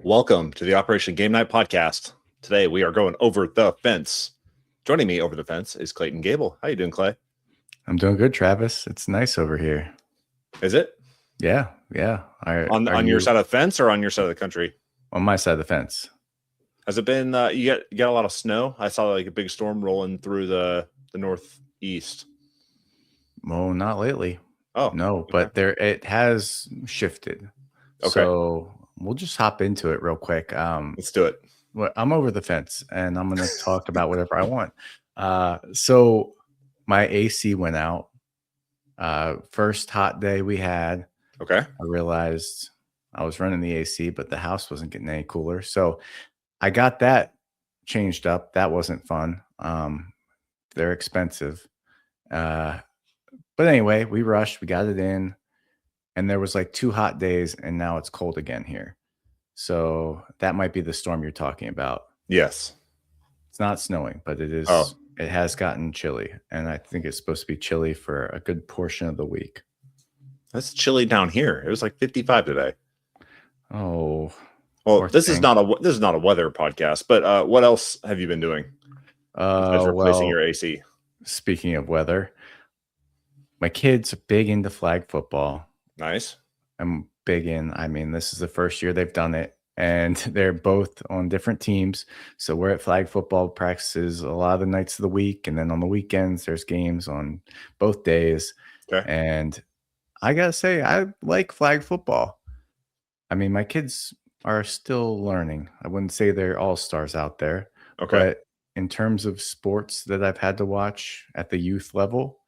Welcome to the Operation Game Night podcast. Today we are going over the fence. Joining me over the fence is Clayton Gable. How you doing, Clay? I'm doing good, Travis. It's nice over here. Is it? Yeah. On your side of the fence or on your side of the country? On my side of the fence. Has it been? You got a lot of snow. I saw like a big storm rolling through the northeast. Well, not lately. Oh no, okay. But it has shifted. Okay. So we'll just hop into it real quick. Let's do it. Well, I'm over the fence, and I'm going to talk about whatever I want. So my AC went out. First hot day we had. Okay. I realized I was running the AC, but the house wasn't getting any cooler. So I got that changed up. That wasn't fun. They're expensive. But anyway, we rushed, we got it in, and there was like 2 hot days, and now it's cold again here. So that might be the storm you're talking about. Yes. It's not snowing, but it is. It has gotten chilly, and I think it's supposed to be chilly for a good portion of the week. That's chilly down here. It was like 55 today. Oh. Well, this is not a weather podcast, but what else have you been doing? Besides replacing your AC. Speaking of weather, my kids are big into flag football. Nice. I'm big in. I mean, this is the first year they've done it, and they're both on different teams. So we're at flag football practices a lot of the nights of the week, and then on the weekends there's games on both days. Okay. And I gotta say, I like flag football. I mean, my kids are still learning. I wouldn't say they're all stars out there. Okay. But in terms of sports that I've had to watch at the youth level,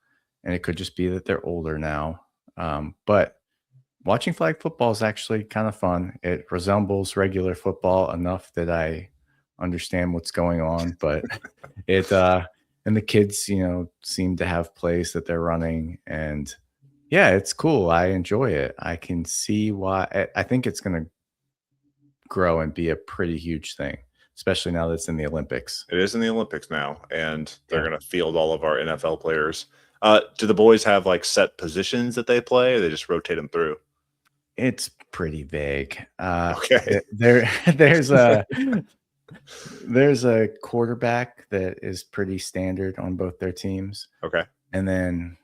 and it could just be that they're older now, but watching flag football is actually kind of fun. It resembles regular football enough that I understand what's going on, but and the kids, seem to have plays that they're running, and yeah, it's cool. I enjoy it. I can see why. I think it's going to grow and be a pretty huge thing, especially now that it's in the Olympics. It is in the Olympics now, and they're going to field all of our NFL players. Do the boys have like set positions that they play, or they just rotate them through? It's pretty vague. Okay. There's a quarterback that is pretty standard on both their teams. Okay. And then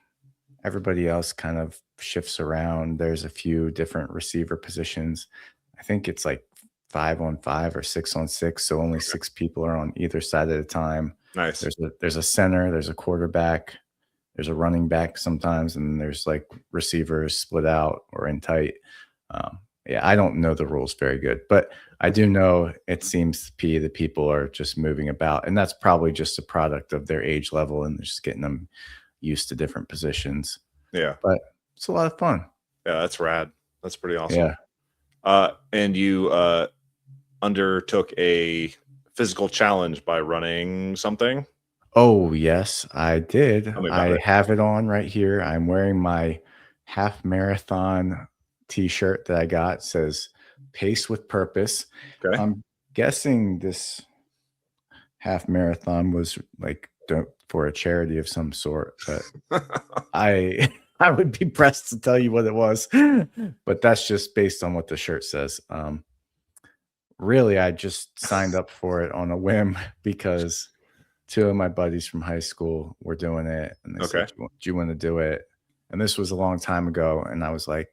everybody else kind of shifts around. There's a few different receiver positions. I think it's like 5-on-5 or 6-on-6. So only 6 people are on either side at a time. Nice. There's a center, there's a quarterback, there's a running back sometimes, and there's like receivers split out or in tight. Yeah, I don't know the rules very good, but I do know it seems to be that people are just moving about, and that's probably just a product of their age level and just getting them used to different positions. Yeah. But it's a lot of fun. Yeah, that's rad. That's pretty awesome. Yeah. And you undertook a physical challenge by running something? Oh, yes, I did. I have it on right here. I'm wearing my half marathon t-shirt that I got. It says Pace with Purpose. Okay. I'm guessing this half marathon was like for a charity of some sort, but I would be pressed to tell you what it was, but that's just based on what the shirt says. Really, I just signed up for it on a whim because 2 of my buddies from high school were doing it, and they said, do you want to do it? And this was a long time ago, and I was like,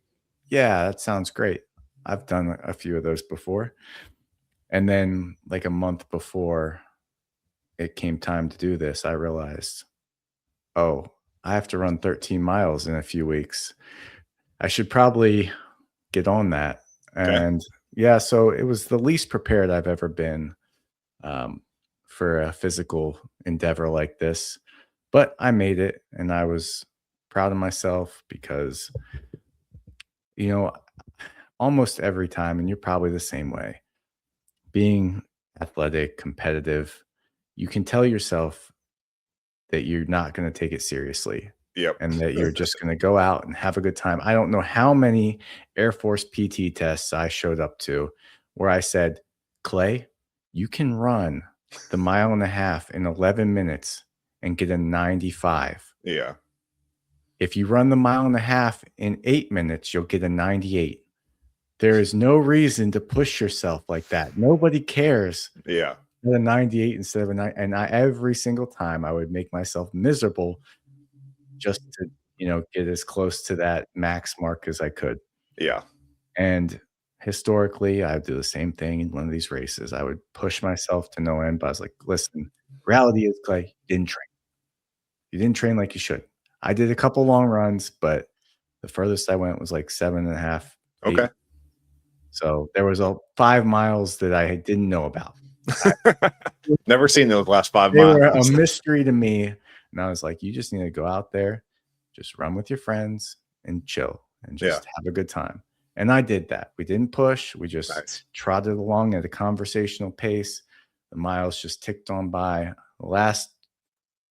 yeah, that sounds great. I've done a few of those before. And then like a month before it came time to do this, I realized, oh, I have to run 13 miles in a few weeks. I should probably get on that. Okay. And yeah, so it was the least prepared I've ever been for a physical endeavor like this. But I made it, and I was proud of myself because, almost every time, and you're probably the same way, being athletic, competitive, you can tell yourself that you're not going to take it seriously. Yep. And that you're just going to go out and have a good time. I don't know how many Air Force PT tests I showed up to where I said, Clay, you can run the 1.5 miles in 11 minutes and get a 95. Yeah. If you run the 1.5 miles in 8 minutes, you'll get a 98. There is no reason to push yourself like that. Nobody cares. Yeah. A 98 instead of a 9, and every single time I would make myself miserable just to, get as close to that max mark as I could. Yeah. And historically, I would do the same thing in one of these races. I would push myself to no end, but I was like, "Listen, reality is, Clay, you didn't train. You didn't train like you should." I did a couple long runs, but the furthest I went was like 7.5, 8. Okay. So there was a 5 miles that I didn't know about. Never seen those last 5 They miles. were a mystery to me, and I was like, "You just need to go out there, just run with your friends and chill and Yeah. just have a good time." And I did that. We didn't push, we just Nice. trotted along at a conversational pace. The miles just ticked on by. The last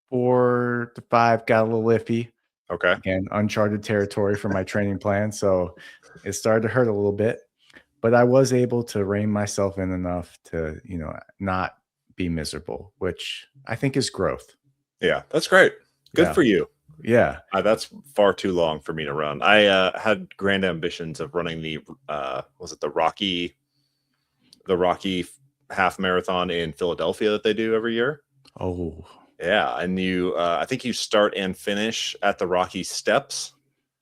4 to 5 got a little iffy. Okay. Again, uncharted territory for my training plan, so it started to hurt a little bit, but I was able to rein myself in enough to, not be miserable, which I think is growth. Yeah. That's great. Good Yeah. for you. Yeah. That's far too long for me to run. I had grand ambitions of running the was it the Rocky half marathon in Philadelphia that they do every year. Oh. Yeah, and you I think you start and finish at the Rocky Steps.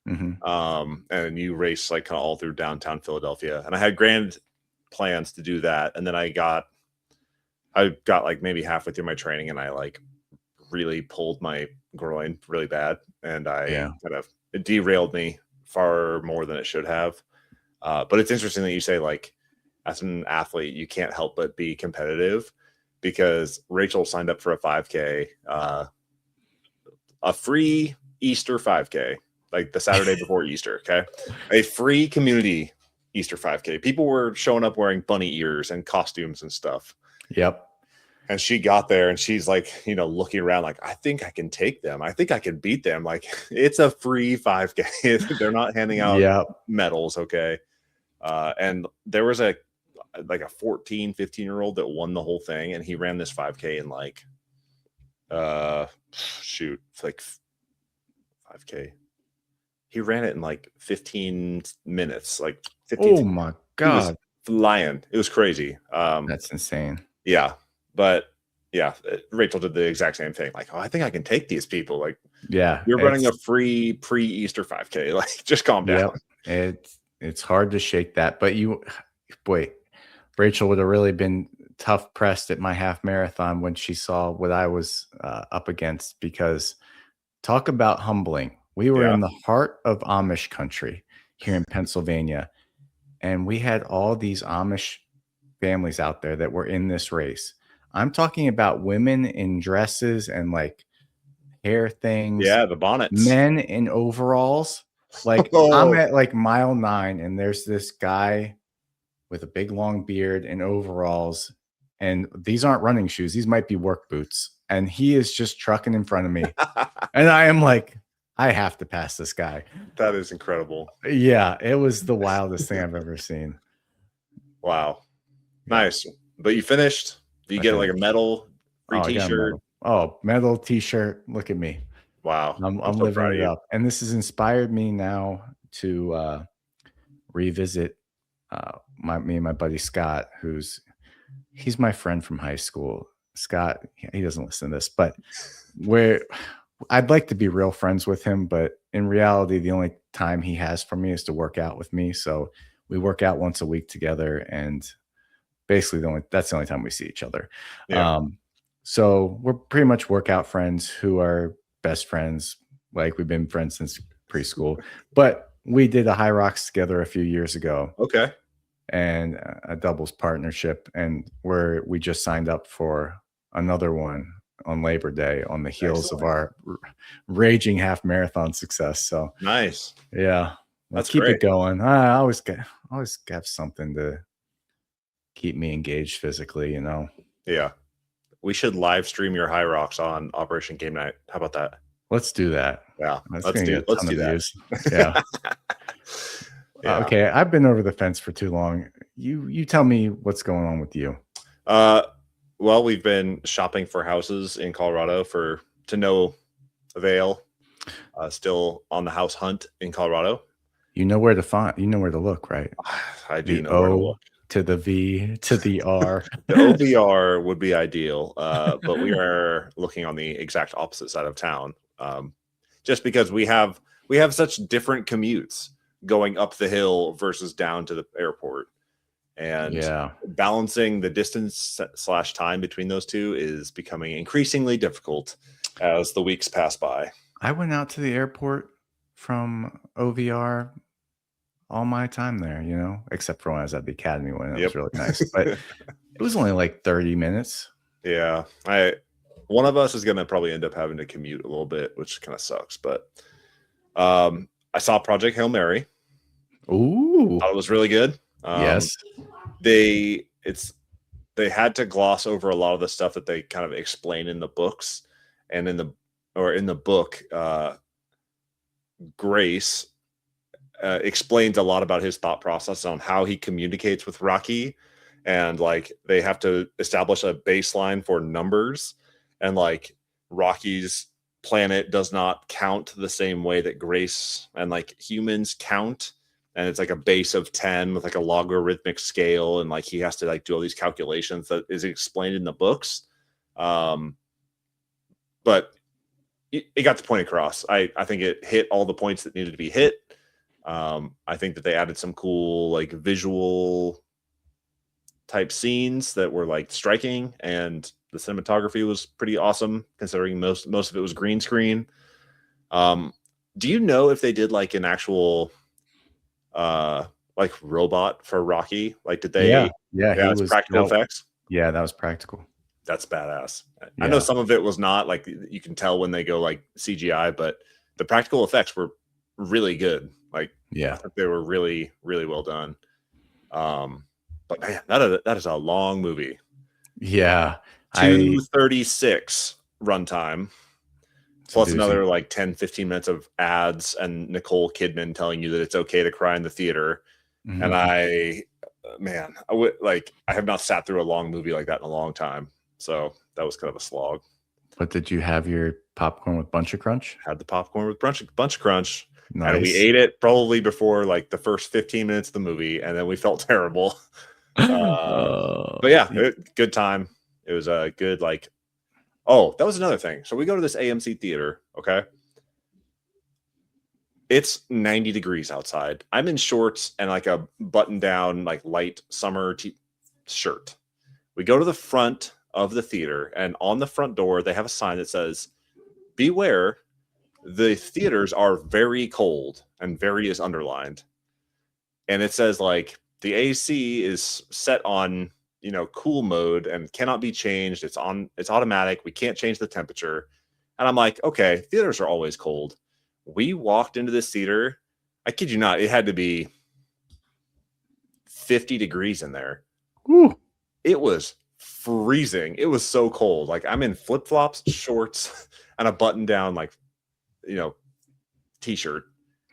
Mhm. And you race like kind of all through downtown Philadelphia. And I had grand plans to do that, and then I got like maybe halfway through my training, and I like really pulled my groin really bad, and I Yeah. kind of it derailed me far more than it should have. But it's interesting that you say like as an athlete you can't help but be competitive, because Rachel signed up for a 5K, a free Easter 5K, like the Saturday before Easter. Okay, a free community Easter 5K. People were showing up wearing bunny ears and costumes and stuff. Yep. And she got there and she's like, looking around like, I think I can take them. I think I can beat them. Like, it's a free 5K. They're not handing out Yep. medals. Okay. And there was a 14, 15-year-old that won the whole thing. And he ran this 5K in like, like 5K. He ran it in like 15 minutes, like 15. Oh my He was god. flying. It was crazy. That's insane. Yeah. But yeah, Rachel did the exact same thing. Like, oh, I think I can take these people. Like, Yeah. you're running a free pre-Easter 5K. Like, just calm down. Yep. It's hard to shake that, but boy, Rachel would have really been tough pressed at my half marathon when she saw what I was up against, because talk about humbling. We were Yeah. in the heart of Amish country here in Pennsylvania, and we had all these Amish families out there that were in this race. I'm talking about women in dresses and like hair things, Yeah, the bonnets. men in overalls. Like I'm at like mile 9 and there's this guy with a big long beard and overalls, and these aren't running shoes, these might be work boots, and he is just trucking in front of me. And I am like, I have to pass this guy. That is incredible. Yeah, it was the wildest thing I've ever seen. Wow. Yeah. Nice. But you finished. Do you get like a medal, free t-shirt? Medal, t-shirt. Look at me. Wow. I'm so living proud of it you. up. And this has inspired me now to revisit me and my buddy Scott, he's my friend from high school. Scott, he doesn't listen to this, but I'd like to be real friends with him, but in reality, the only time he has for me is to work out with me. So we work out once a week together, and basically that's the only time we see each other. Yeah. So we're pretty much workout friends who are best friends. Like, we've been friends since preschool, but we did a high rocks together a few years ago. Okay. And a doubles partnership, and we just signed up for another one on Labor Day on the heels of our raging half marathon success. So nice. Yeah, let's That's keep great. it going. I always have something to keep me engaged physically, Yeah. We should live stream your high rocks on Operation Game Night. How about that? Let's do that. Yeah. Let's do that. Views. Yeah. Yeah. Okay, I've been over the fence for too long. You tell me what's going on with you. Well, we've been shopping for houses in Colorado to no avail. Still on the house hunt in Colorado. You know where to find. You know where to look, right? I do The know where to O look. to the V to the R. The OVR would be ideal, but we are looking on the exact opposite side of town, just because we have such different commutes going up the hill versus down to the airport, and Yeah. balancing the distance slash time between those two is becoming increasingly difficult as the weeks pass by. I went out to the airport from OVR all my time there, except for when I was at the academy when it was Yep. really nice. But it was only like 30 minutes. Yeah, one of us is going to probably end up having to commute a little bit, which kind of sucks. But I saw Project Hail Mary. Ooh. Thought it was really good. Yes. They had to gloss over a lot of the stuff that they kind of explain in the books, and in the book, Grace explains a lot about his thought process on how he communicates with Rocky, and like they have to establish a baseline for numbers, and like Rocky's planet does not count the same way that Grace and like humans count, and it's like a base of 10 with like a logarithmic scale, and like he has to like do all these calculations that is explained in the books. But it got the point across. I think it hit all the points that needed to be hit. I think that they added some cool like visual type scenes that were like striking, and the cinematography was pretty awesome considering most of it was green screen. Do you know if they did like an actual like robot for Rocky? Like did they? Yeah, Yeah, it's practical effects. Yeah, that was practical. That's badass. Yeah. I know some of it was not, like you can tell when they go like CGI, but the practical effects were really good. Like, yeah, I think they were really, really well done. But man, that is a long movie. Yeah. 236 runtime. Plus another doozy. like 10-15 minutes of ads and Nicole Kidman telling you that it's okay to cry in the theater. Mm-hmm. And I have not sat through a long movie like that in a long time. So that was kind of a slog. But did you have your popcorn with Bunch of Crunch? Had the popcorn with Bunch of Crunch. Nice. And we ate it probably before like the first 15 minutes of the movie, and then we felt terrible. But yeah, good time. It was a good like. Oh, that was another thing. So we go to this AMC theater. Okay. It's 90 degrees outside. I'm in shorts and like a button down, like light summer shirt. We go to the front of the theater, and on the front door, they have a sign that says, "Beware, the theaters are very cold," and "very" is underlined. And it says like the AC is set on, cool mode and cannot be changed. It's automatic. We can't change the temperature. And I'm like, okay, theaters are always cold. We walked into this theater. I kid you not, it had to be 50 degrees in there. Woo. It was freezing. It was so cold. Like I'm in flip-flops, shorts, and a button-down like, t-shirt.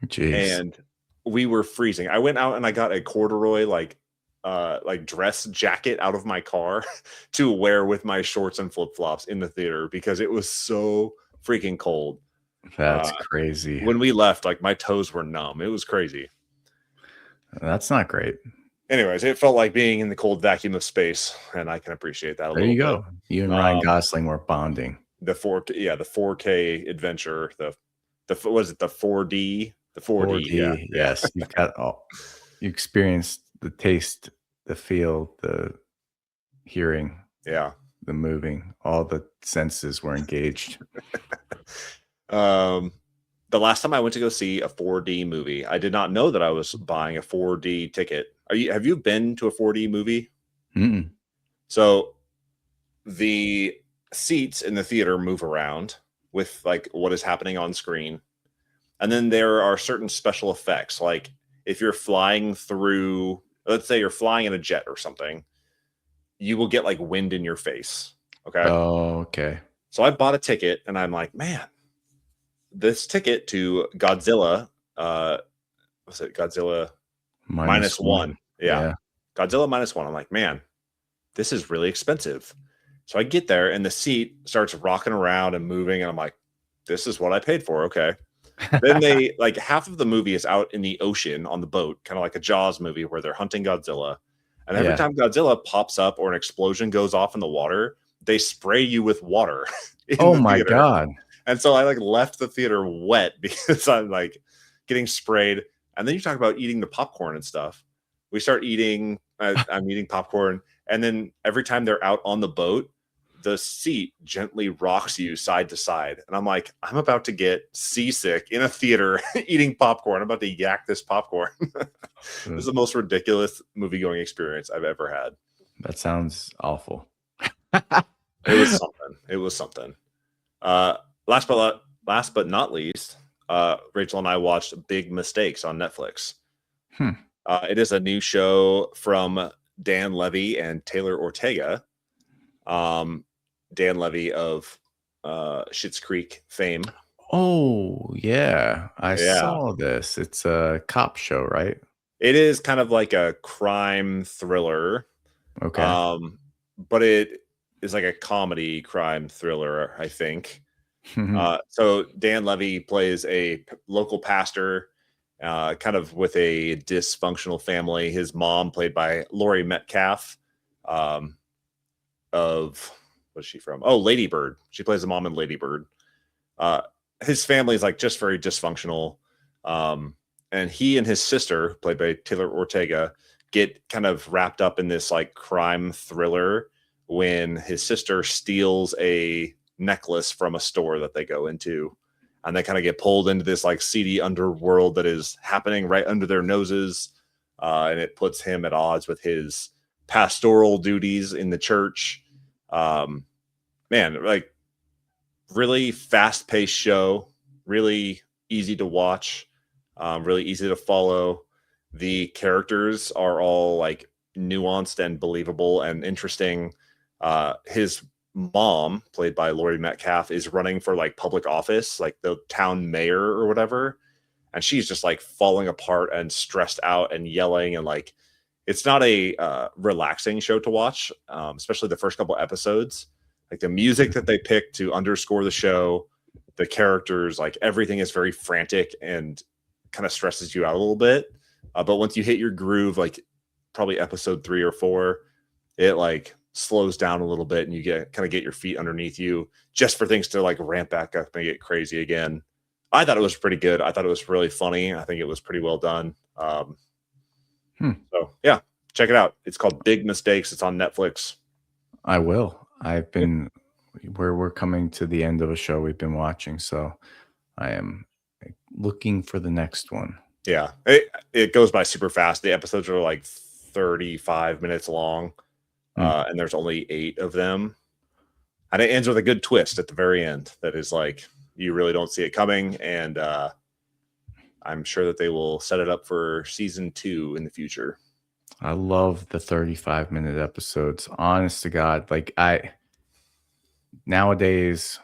Jeez. And we were freezing. I went out and I got a corduroy like dress jacket out of my car to wear with my shorts and flip-flops in the theater because it was so freaking cold. That's crazy. When we left, like my toes were numb. It was crazy. That's not great. Anyways, it felt like being in the cold vacuum of space, and I can appreciate that a little bit. There you go. You and Ryan Gosling were bonding. The 4K adventure. Was it the 4D? The 4D. Yeah. Yes, you've got you experienced the taste, the feel, the hearing, yeah, the moving. All the senses were engaged. The last time I went to go see a 4D movie, I did not know that I was buying a 4D ticket. Have you been to a 4D movie? Mm-mm. So the seats in the theater move around with like what is happening on screen. And then there are certain special effects. Like if you're flying through, let's say you're flying in a jet or something, you will get like wind in your face. Okay. Oh, okay. So I bought a ticket and I'm like, man, this ticket to Godzilla, was it Godzilla minus one? Yeah. Godzilla minus one. I'm like, man, this is really expensive. So I get there and the seat starts rocking around and moving. And I'm like, this is what I paid for. Okay. Then they like half of the movie is out in the ocean on the boat, kind of like a Jaws movie where they're hunting Godzilla. And every Yeah. time Godzilla pops up or an explosion goes off in the water, they spray you with water in Oh the my theater. God. And so I like left the theater wet because I'm like getting sprayed. And then you talk about eating the popcorn and stuff. We start eating, I'm eating popcorn. And then every time they're out on the boat, the seat gently rocks you side to side. And I'm like, I'm about to get seasick in a theater eating popcorn. I'm about to yak this popcorn. This is the most ridiculous movie going experience I've ever had. That sounds awful. It was something. It was something. Last but not least, Rachel and I watched Big Mistakes on Netflix. It is a new show from Dan Levy and Taylor Ortega. Dan Levy of Schitt's Creek fame. Oh, yeah. I saw this. It's a cop show, right? It is kind of like a crime thriller. Okay. But it is like a comedy crime thriller, I think. So Dan Levy plays a local pastor, kind of with a dysfunctional family. His mom, played by Laurie Metcalf, of what's she from? Oh, Lady Bird. She plays the mom in Lady Bird. His family is like just very dysfunctional. And he and his sister, played by Taylor Ortega, get kind of wrapped up in this like crime thriller when his sister steals a necklace from a store that they go into, and they kind of get pulled into this like seedy underworld that is happening right under their noses. And it puts him at odds with his pastoral duties in the church. Man, like really fast paced show, really easy to watch, really easy to follow. The characters are all like nuanced and believable and interesting. His mom, played by Laurie Metcalf, is running for like public office, like the town mayor or whatever. And she's just like falling apart and stressed out and yelling. And like, it's not a relaxing show to watch, especially the first couple episodes. Like the music that they pick to underscore the show, the characters, like everything is very frantic and kind of stresses you out a little bit. But once you hit your groove, like probably episode 3 or 4, it like slows down a little bit and you get your feet underneath you just for things to like ramp back up and get crazy again. I thought it was pretty good. I thought it was really funny. I think it was pretty well done. So yeah, check it out. It's called Big Mistakes. It's on Netflix. I will. We're coming to the end of a show we've been watching, so I am looking for the next one. Yeah, it goes by super fast. The episodes are like 35 minutes long, and there's only 8 of them. And it ends with a good twist at the very end that is like, you really don't see it coming. And I'm sure that they will set it up for season 2 in the future. I love the 35-minute episodes. Honest to God, like nowadays,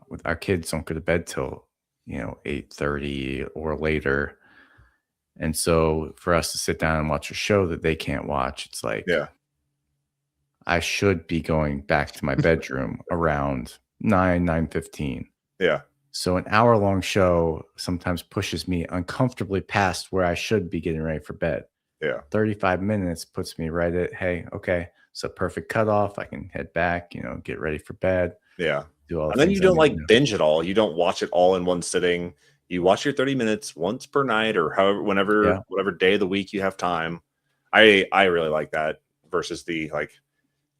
with our kids don't go to bed till 8:30 or later, and so for us to sit down and watch a show that they can't watch, it's like, Yeah, I should be going back to my bedroom around 9:15. yeah, So an hour-long show sometimes pushes me uncomfortably past where I should be getting ready for bed. yeah. 35 minutes puts me right at, hey, okay, it's a perfect cutoff. I can head back, get ready for bed. Yeah. Do all the And then things you I don't need like to do. binge it all. You don't watch it all in one sitting. You watch your 30 minutes once per night or however, whatever day of the week you have time. I really like that versus the like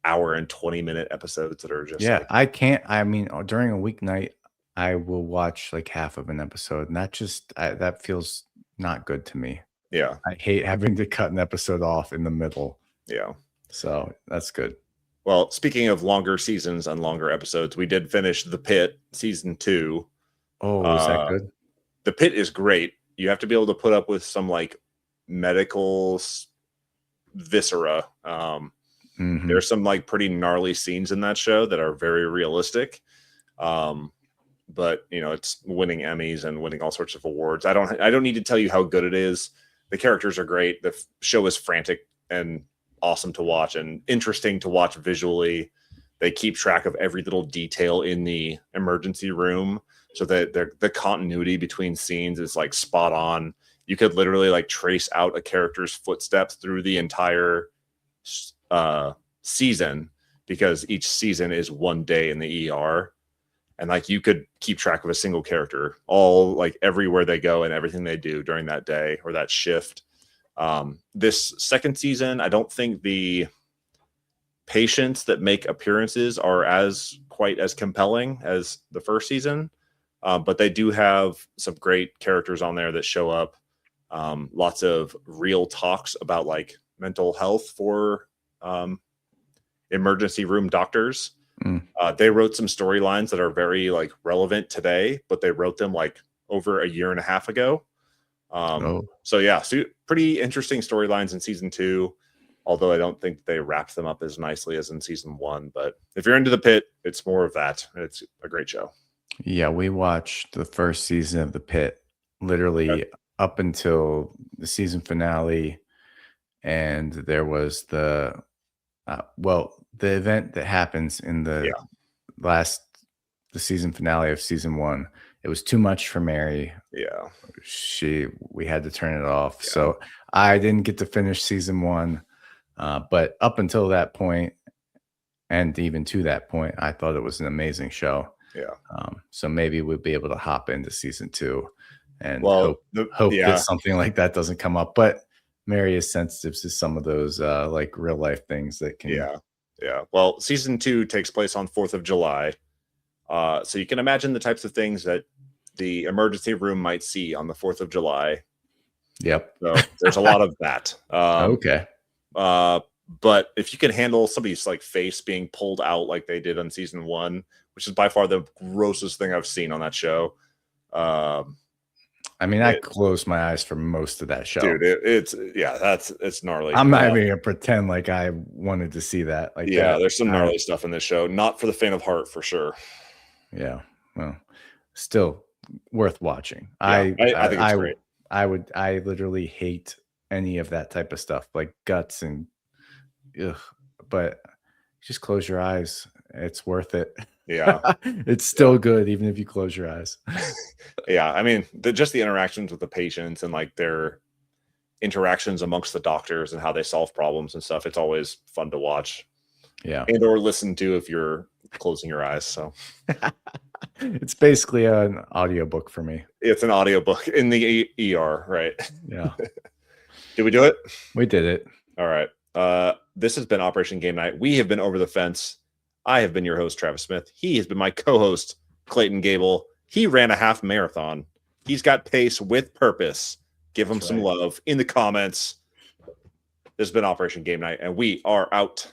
hour and 20-minute episodes that are just Yeah, like, I can't. I mean, during a weeknight, I will watch like half of an episode, and that feels not good to me. yeah, I hate having to cut an episode off in the middle. yeah. So that's good. Well, speaking of longer seasons and longer episodes, we did finish The Pit season 2. Oh, is that good? The Pit is great. You have to be able to put up with some like medical viscera. There's some like pretty gnarly scenes in that show that are very realistic. But it's winning Emmys and winning all sorts of awards. I don't need to tell you how good it is. The characters are great. The show is frantic and awesome to watch and interesting to watch visually. They keep track of every little detail in the emergency room. so that the continuity between scenes is like spot on. You could literally like trace out a character's footsteps through the entire season, because each season is one day in the ER, and like you could keep track of a single character, all like everywhere they go and everything they do during that day or that shift. This second season, I don't think the patients that make appearances are quite as compelling as the first season, but they do have some great characters on there that show up. Lots of real talks about like mental health for emergency room doctors. They wrote some storylines that are very like relevant today, but they wrote them like over a year and a half ago. So yeah, so pretty interesting storylines in season 2, although I don't think they wrapped them up as nicely as in season 1. But if you're into The Pitt, it's more of that. It's a great show. Yeah, we watched the first season of The Pitt literally up until the season finale, and there was the event that happens in the season finale of season 1. It was too much for Mary. Yeah, we had to turn it off. Yeah. So I didn't get to finish season 1, but up until that point, and even to that point, I thought it was an amazing show. Yeah. So maybe we'll be able to hop into season 2 and hope that something like that doesn't come up. But Mary is sensitive to some of those like real life things that can. Yeah. Well, season 2 takes place on 4th of July. So you can imagine the types of things that the emergency room might see on the 4th of July. Yep. So there's a lot of that. Okay. But if you can handle somebody's like face being pulled out like they did on season 1, which is by far the grossest thing I've seen on that show. I mean, I closed my eyes for most of that show. Dude, it's gnarly. I'm not even gonna pretend like I wanted to see that. Like, there's some gnarly stuff in this show. Not for the faint of heart, for sure. Yeah, well, still worth watching. I think it's great. I literally hate any of that type of stuff, like guts and but just close your eyes. It's worth it. Yeah. It's still good even if you close your eyes. Yeah, I mean, just the interactions with the patients and like their interactions amongst the doctors and how they solve problems and stuff. It's always fun to watch. Yeah. And or listen to if you're closing your eyes. So it's basically an audiobook for me. It's an audiobook in the ER, right? Yeah. Did we do it? We did it. All right. This has been Operation Game Night. We have been Over the Fence. I have been your host, Travis Smith. He has been my co-host, Clayton Gable. He ran a half marathon. He's got pace with purpose. Give him some love in the comments. This has been Operation Game Night, and we are out.